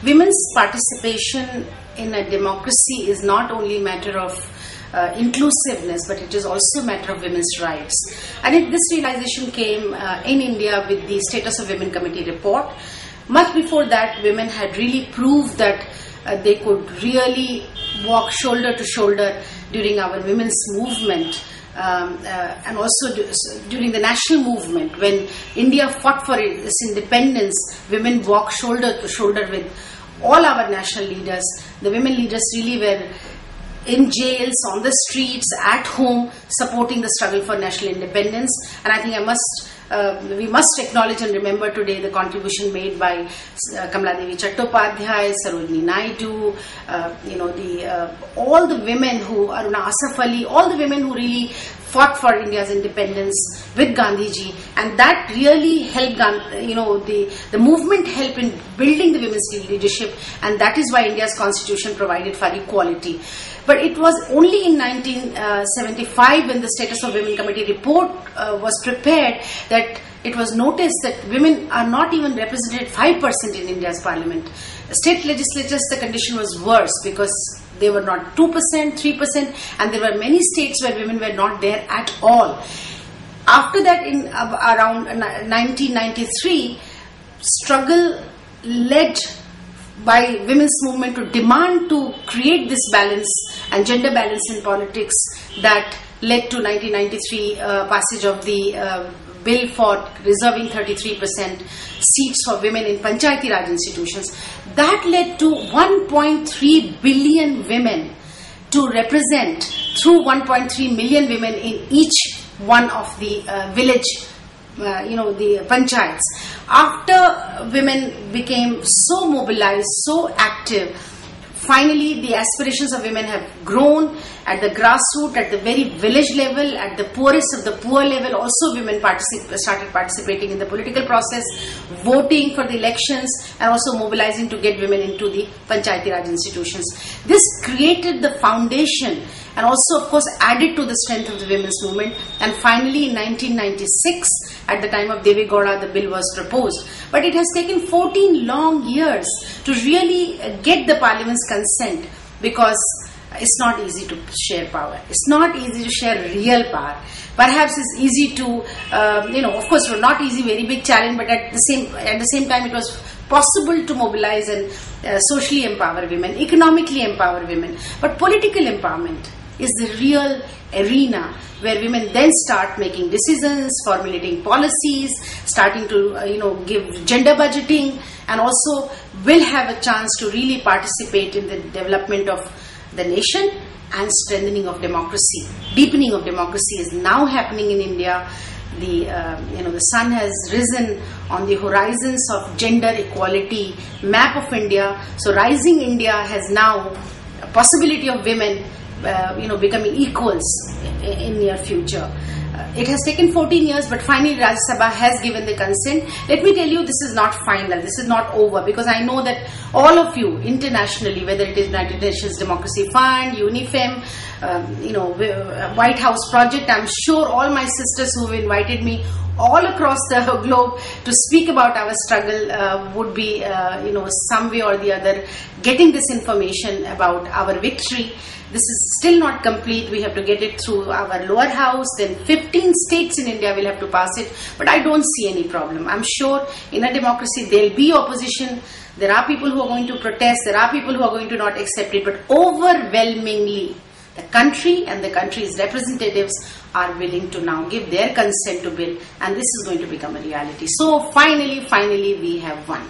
women's participation in a democracy is not only a matter of inclusiveness, but it is also a matter of women's rights. And this realization came in India with the Status of Women Committee report. Much before that, women had really proved that they could really walk shoulder to shoulder during our women's movement. And also during the national movement, when India fought for its independence, women walked shoulder to shoulder with all our national leaders. The women leaders really were in jails, on the streets, at home, supporting the struggle for national independence. And I think we must acknowledge and remember today the contribution made by Kamaladevi Chattopadhyay, Sarojini Naidu, all the women who, Aruna Asaf Ali, all the women who really fought for India's independence with Gandhiji, and that really helped, the movement helped in building the women's leadership, and that is why India's constitution provided for equality. But it was only in 1975 when the Status of Women Committee report was prepared that it was noticed that women are not even represented 5% in India's parliament. State legislatures, the condition was worse because they were not 2%, 3%, and there were many states where women were not there at all. After that, in around 1993, struggle led by women's movement to demand to create this balance and gender balance in politics that led to 1993 passage of the bill for reserving 33% seats for women in Panchayati Raj institutions. That led to 1.3 billion women to represent through 1.3 million women in each one of the village, the panchayats. After women became so mobilized, so active, finally the aspirations of women have grown at the grassroots, at the very village level, at the poorest of the poor level. Also women started participating in the political process, voting for the elections, and also mobilizing to get women into the Panchayati Raj institutions. This created the foundation and also of course added to the strength of the women's movement. And finally in 1996, at the time of Deve Gowda, the bill was proposed. But it has taken 14 long years to really get the parliament's consent, because it's not easy to share power. It's not easy to share real power. Perhaps it's easy to, of course, not easy, very big challenge, but at the same time, it was possible to mobilize and socially empower women, economically empower women. But political empowerment is the real arena where women then start making decisions, formulating policies, starting to give gender budgeting, and also will have a chance to really participate in the development of the nation and strengthening of democracy. Deepening of democracy is now happening in India. The sun has risen on the horizons of gender equality map of India. So rising India has now a possibility of women becoming equals in near future. It has taken 14 years, but finally Rajya Sabha has given the consent. Let me tell you, this is not final, this is not over, because I know that all of you internationally, whether it is United Nations Democracy Fund, UNIFEM, White House Project, I'm sure all my sisters who have invited me all across the globe to speak about our struggle would be, some way or the other getting this information about our victory. This is still not complete. We have to get it through our lower house. Then 15 states in India will have to pass it. But I don't see any problem. I'm sure in a democracy there will be opposition. There are people who are going to protest. There are people who are going to not accept it. But overwhelmingly, the country and the country's representatives are willing to now give their consent to bill. And this is going to become a reality. So finally, we have won.